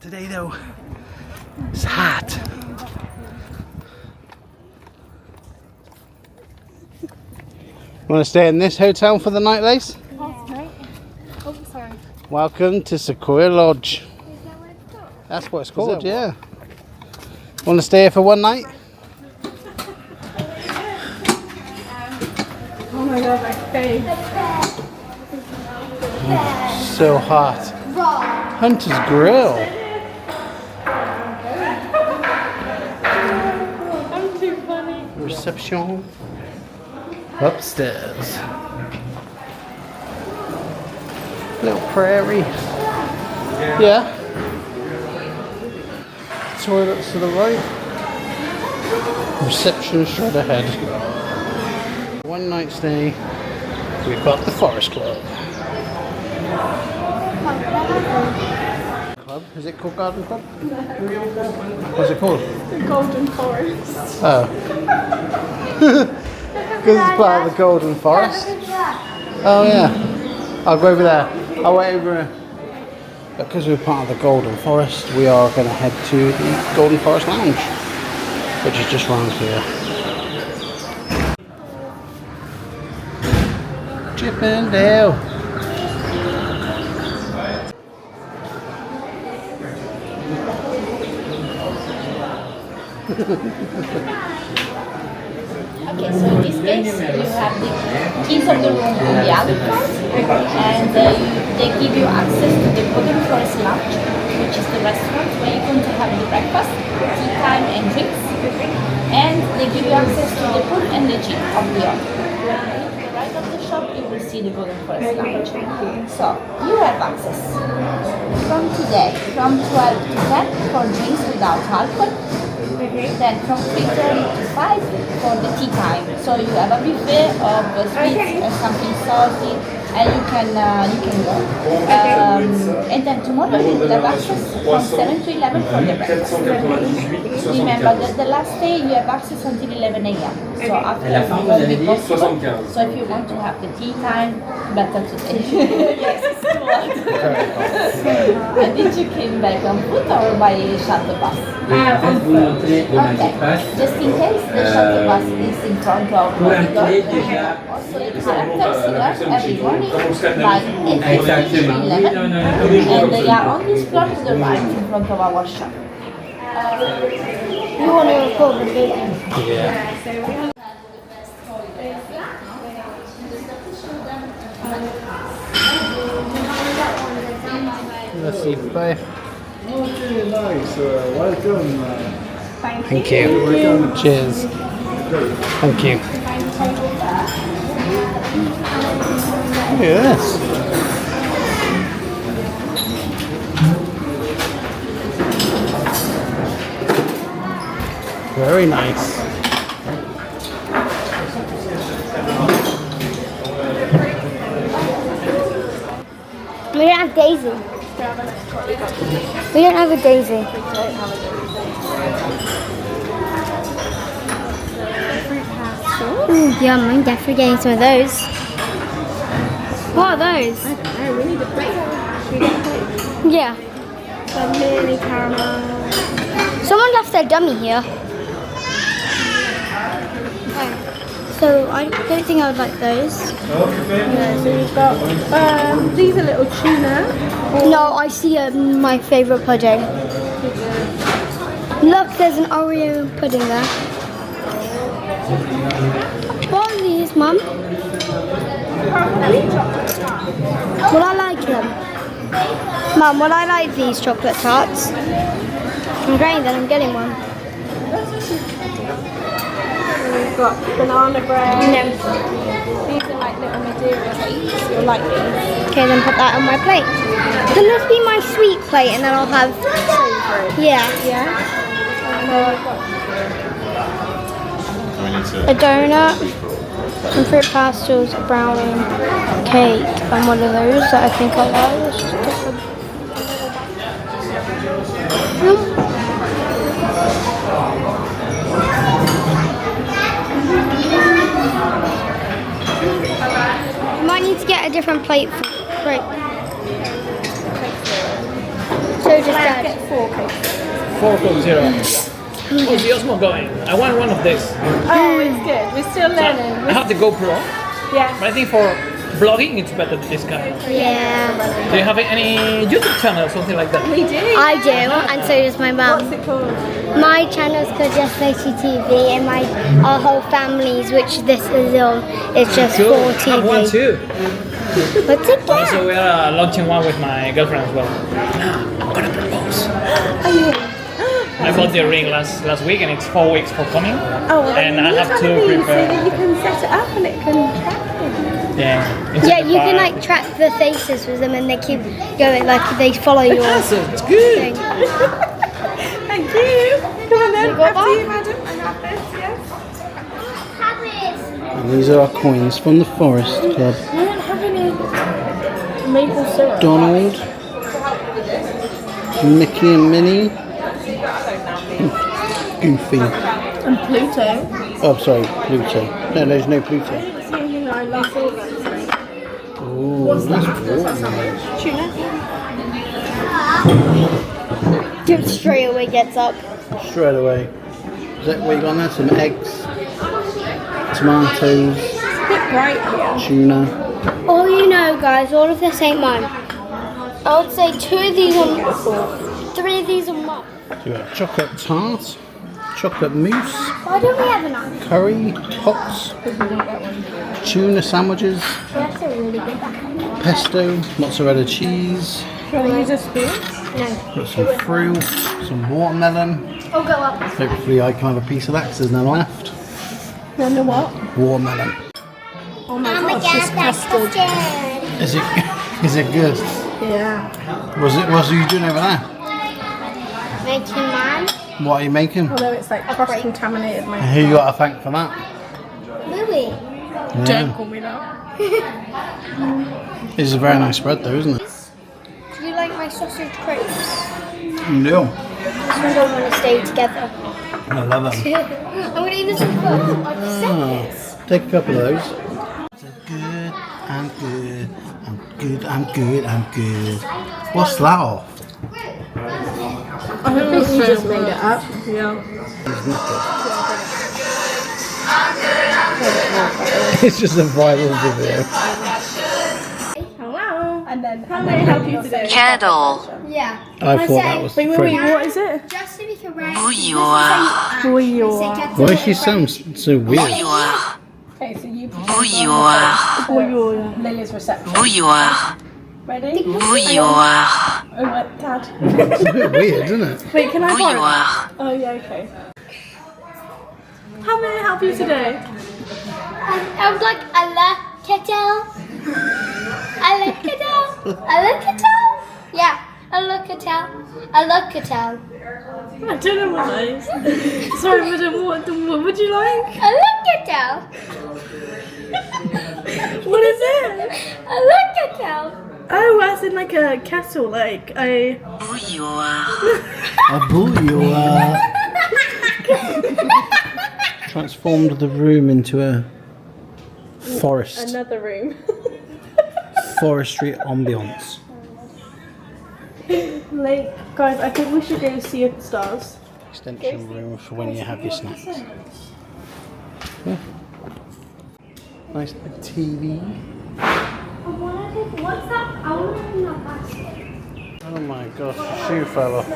today though. It's hot. Want to stay in this hotel for the night, Lace? Oh, sorry. Welcome to Sequoia Lodge. Is that what it's called? That's what it's called, yeah. Want to stay here for one night? Oh my god, my face. So hot. Hunter's Grill. I'm too funny. Reception. Upstairs. Little prairie. Yeah. Toilets to the right. Reception straight ahead. One night stay. We've got the Forest Club. Club? Is it called Garden Club? What's it called? The Golden Forest. Oh. Because it's part of the Golden Forest. Oh yeah. I'll go over there. I'll wait over. Because we're part of the Golden Forest, we are going to head to the Golden Forest Lounge, which is just round here. Chippendale. Okay, so in this case, you have the keys of the room on the other part, and they give you access to the Golden Forest Lounge, which is the restaurant where you're going to have the breakfast, tea time, and drinks, and they give you access to the pool and the gym of the hotel. To the right of the shop, you will see the Golden Forest Lounge. So you have access from today, from 12 to 10 for drinks without alcohol. Then from 3:30 to 5 for the tea time. So you have a buffet of sweets and something salty, and you can go. And then tomorrow you will have access from 7 to 11 for the breakfast. Remember that the last day you have access until 11 a.m. So after it won't be possible. So if you want to have the tea time, better today. Yes, it's too hot. And did you came back on foot or by shuttle bus? On foot. Okay. Just in case the shuttle bus is in front of the door, also the characters here every morning by 8:50 to 11, and they are on this floor to the right in front of our shop. You want to record the video? Yeah. Let's see, bye. Okay, nice. Welcome. Thank you. Cheers. Thank you. Look at this. Very nice. We don't have Daisy. We don't have a Daisy. Ooh, yum, I'm definitely getting some of those. What are those? I don't know, we need a plate. Yeah. The mini caramel. Someone left their dummy here. So I don't think I would like those. Yeah, so we've got these are little tuna. No, I see my favourite pudding. Look, there's an Oreo pudding there. What are these, Mum? Will I like them? Mum, will I like these chocolate tarts? Okay, then I'm getting one. We've got banana bread. No. These are like little Madeira cakes. You'll like these. Okay, then put that on my plate. Then this be my sweet plate, and then I'll have Savory. yeah, Yeah. a donut, some fruit pastels, a brownie, cake, and one of those that I think I like. Let's just get them. You might need to get a different plate for right. So just that. get 4 cakes. 4 Coke Zero. How's the Osmo going? I want one of this. Oh, it's good. We're still learning. I have the GoPro, Yeah. but I think for vlogging it's better this kind. Yeah. Do you have any YouTube channel or something like that? We do. I do, and so does my mum. What's it called? My channel's called Just Lacey TV, and our whole family's, which this is on, is just Cool. for I have one TV. too. What's it Also, called? we are launching one with my girlfriend as well. I'm gonna propose. I bought the ring last week and it's 4 weeks for coming. Oh, well, and I you have have to these prepare. so that you can set it up and it can track it. Yeah. Yeah, you can like track the faces with them, and they keep going like they follow your Awesome, it's good. thing. Thank you. Come on then. You got After that? you, madam. I have this, yes. And these are our coins from the Forest Club. I don't have any maple syrup. Donald, Mickey and Minnie, Goofy. And Pluto. Oh, sorry, Pluto. No, there's no Pluto. It's the only thing I love all those. Oh, that's watermelon. Tuna. Jim straight away gets up. Straight away. Is that what you got there? Some eggs, tomatoes, It's a bit bright here. tuna. Oh, you know, guys, all of this ain't mine. I would say 2 of these are 3 of these are mine. So you got chocolate tart, chocolate mousse, Why don't we have enough? curry, pots, tuna sandwiches, That's a really good one. pesto, mozzarella cheese, Do you want to use a spoon? No. got some fruit, some watermelon. I'll go up. Hopefully I can have a piece of that because there's none left. Then the what? Watermelon. Oh my gosh, it's custard. Is it is it good? Yeah. What's are you doing over there? Making mine. What are you making? Although it's like cross-contaminated. Who you got to thank for that? Louis. Don't Yeah. call me that. It's a very nice spread though, isn't it? Do you like my sausage crepes? No. This one don't want to stay together. I love them. I'm going to eat this one first. I've said this. Take a couple of those. Good, I'm good, I'm good, I'm good, I'm good. What's that off? I think you just made it up. Yeah. It's just a viral video. Hello. And then how may I help you today? Kettle. Yeah. I thought that was Wait, French. what is it? Just so we can write. Bouillon. Bouillon. Why she sounds so weird? Bouillon. Okay, so you Bouillon. Bouillon. Lily's reception. Bouillon. Ready? Bouillon. Oh, what, Dad? It's a bit weird, isn't it? Wait, can I borrow? Bouillon. Oh yeah, okay. How may I help you today? I would like a la kettle. A la kettle. A la kettle. Yeah. A la kettle. A la kettle. I don't know what that is. Sorry, madam, what would you like? A la kettle. What is it? A la kettle. Oh, as in like a kettle, like a... Bouillon. A bouillon. Transformed the room into a forest, Another room. forestry ambience. Like, guys, I think we should go see the stars. Extension room for when you have your snacks. Yeah. Nice big TV. What's that? I want to open that basket. Oh my gosh, the shoe fell off.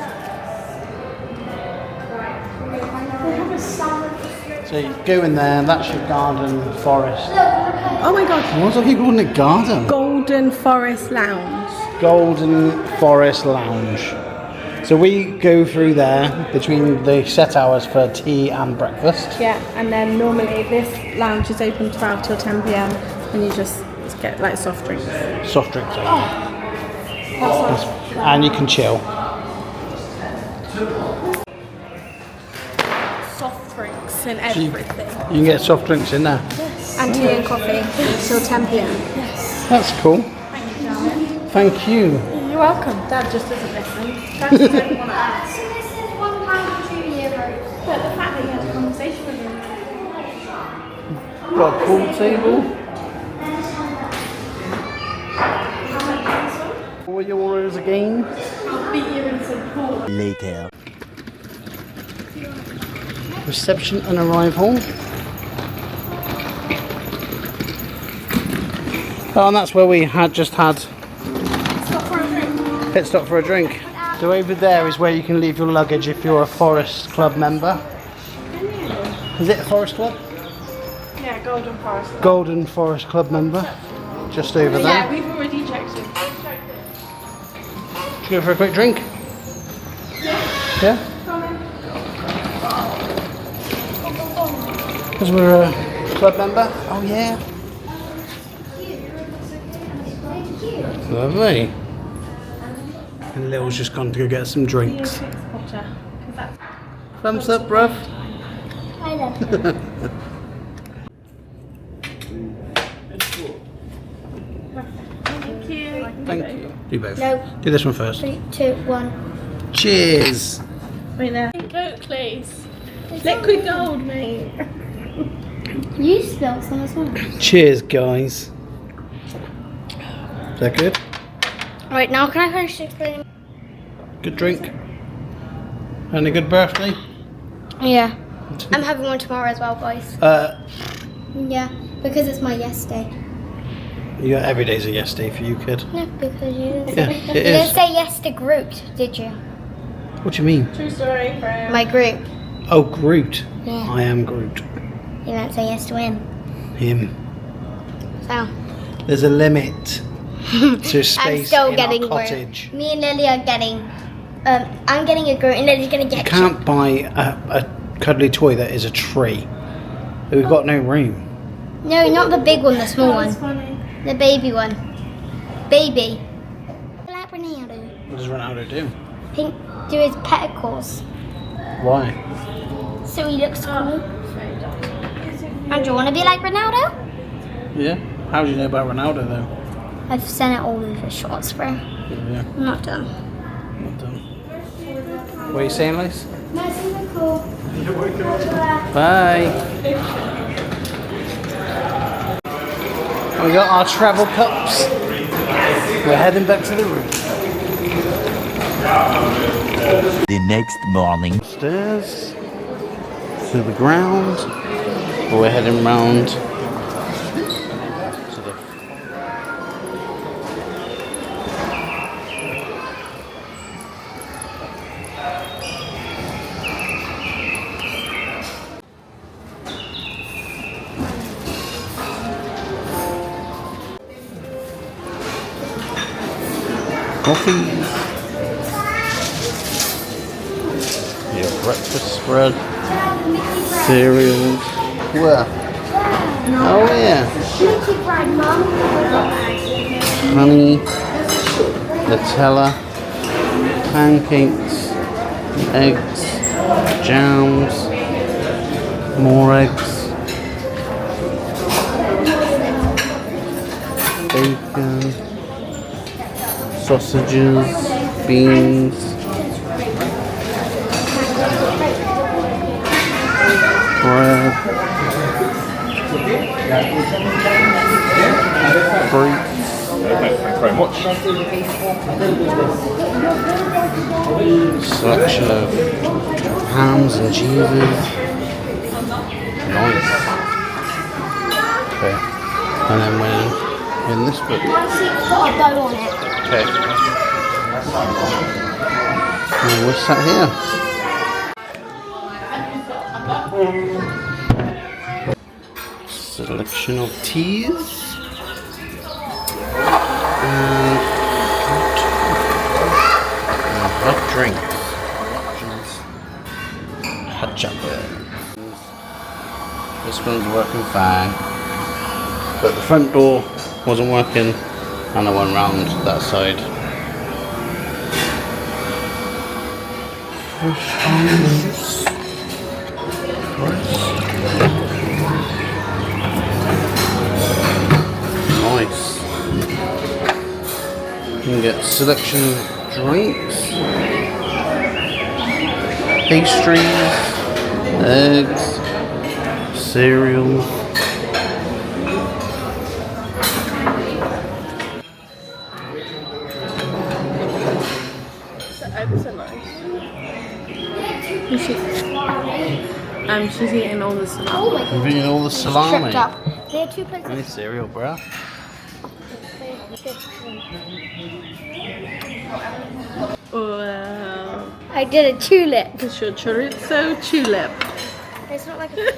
So you go in there, that's your garden forest. Oh my god. What are you calling it? Garden? Golden Forest Lounge. Golden Forest Lounge. So we go through there between the set hours for tea and breakfast. Yeah, and then normally this lounge is open 12 till 10 p.m. and you just get like soft drinks. Soft drinks. And you can chill. Soft drinks and So you everything. can get soft drinks in there. And tea and coffee till 10 p.m. That's cool. Thank you. You're welcome. Dad just doesn't listen. Dad just doesn't want to ask. So this is £1 or €2. But the fact that you had a conversation with him. Got a pool table. What were your orders again? I'll beat you in some pool. Later. Reception and arrival. Oh, and that's where we had just had pit stop for a drink. So over there is where you can leave your luggage if you're a Forest Club member. Is it a Forest Club? Yeah, Golden Forest. Golden Forest Club member. Just over there. Yeah, we've already checked in. Should we go for a quick drink? Yeah? Because we're a club member? Oh yeah. Lovely. And Lil's just gone to go get some drinks. Thumbs up, bruv. I love you. Thank you. Thank you. Do both. No. Do this one first. 3, 2, 1. Cheers. Wait there. Coke, please. Liquid gold, mate. You spilled some as well. Cheers, guys. Is that good? Right, now can I finish explaining? Good drink. And a good birthday? Yeah. I'm having one tomorrow as well, boys. Yeah, because it's my yes day. Yeah, every day's a yes day for you, kid. No, because you didn't Yeah, say, it you didn't is. say yes to Groot, did you? What do you mean? True story, Graham. My Groot. Oh, Groot. Yeah. I am Groot. You didn't say yes to him. Him. So. There's a limit to space I'm still in getting our cottage. Me and Lily are getting. I'm getting a Groot and Lily's gonna get. You can't buy a cuddly toy that is a tree. We've got no room. No, not the big one, the small one. That's funny. The baby one. Baby. Like Ronaldo. What does Ronaldo do? Pink. Do his petticles. Why? So he looks cool. And do you want to be like Ronaldo? Yeah. How do you know about Ronaldo though? I've sent it all over shorts, bro. Yeah. I'm not done. Not done. What are you saying, Liz? Nice and cool. Bye. We got our travel cups. We're heading back to the room. The next morning. Stairs to the ground. We're heading round to the coffee. Your breakfast spread. Cereals. Where? Oh yeah. Honey, Nutella, pancakes, eggs, jams, more eggs, bacon, sausages, beans, bread, fruit. Thanks very much. Selection of hams and cheeses. Nice. Okay. And then we're in this book. One seat's got a bow on it. Okay. And we're sat here. Selection of teas. And hot drinks. Hot chocolate. This one's working fine. But the front door wasn't working and I went round that side. Fresh almonds. Nice. You can get selection of drinks, pastries, eggs, cereals. These are nice. She's eating all the salami. Oh my god. You've eaten all the salami. Tripped up. There are 2 places. Any cereal, bro? Wow. I did a tulip. It's your chorizo tulip. It's not like a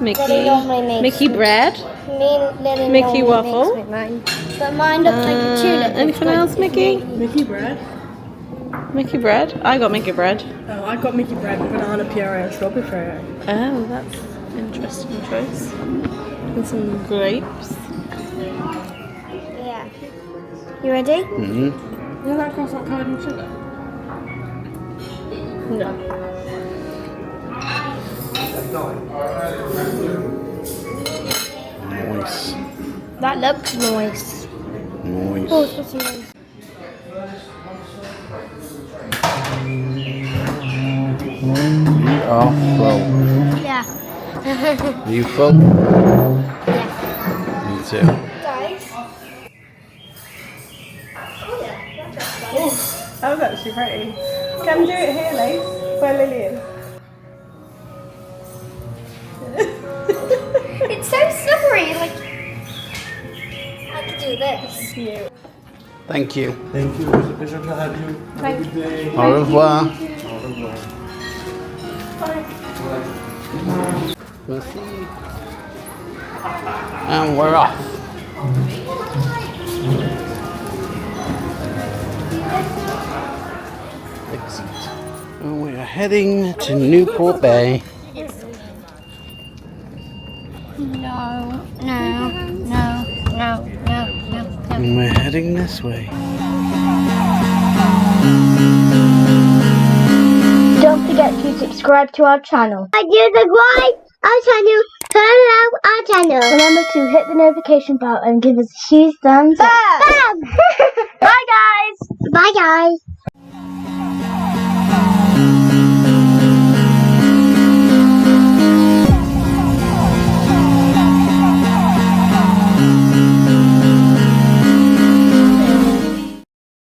Mickey. normally makes Mickey bread. Lily Mickey normally waffle. makes me mine. But mine looks like a tulip. Anything else, Mickey? Mickey bread. Mickey bread? I got Mickey bread. Oh, I got Mickey bread, banana puree and strawberry puree. Oh, that's an interesting choice. And some grapes. Yeah. You ready? Mm-hmm. Is that croissant covered in sugar? No. Nice. That looks nice. Nice. Oh, it's got some nice. You are full. Yeah. Are you full? Yeah. Me too. Guys. That was actually pretty. Come do it here, Lace. Where Lily is. It's so slippery. Like, I could do this. Thank you. Thank you. It's a pleasure to have you. Have a good day. Au revoir. Au revoir. Merci. And we're off. Exit. And we are heading to Newport Bay. No. And we're heading this way. Don't forget to subscribe to our channel. And you subscribe our channel, turn on our channel. Remember to hit the notification bell and give us a huge thumbs up. Bam! Bye guys! Bye guys!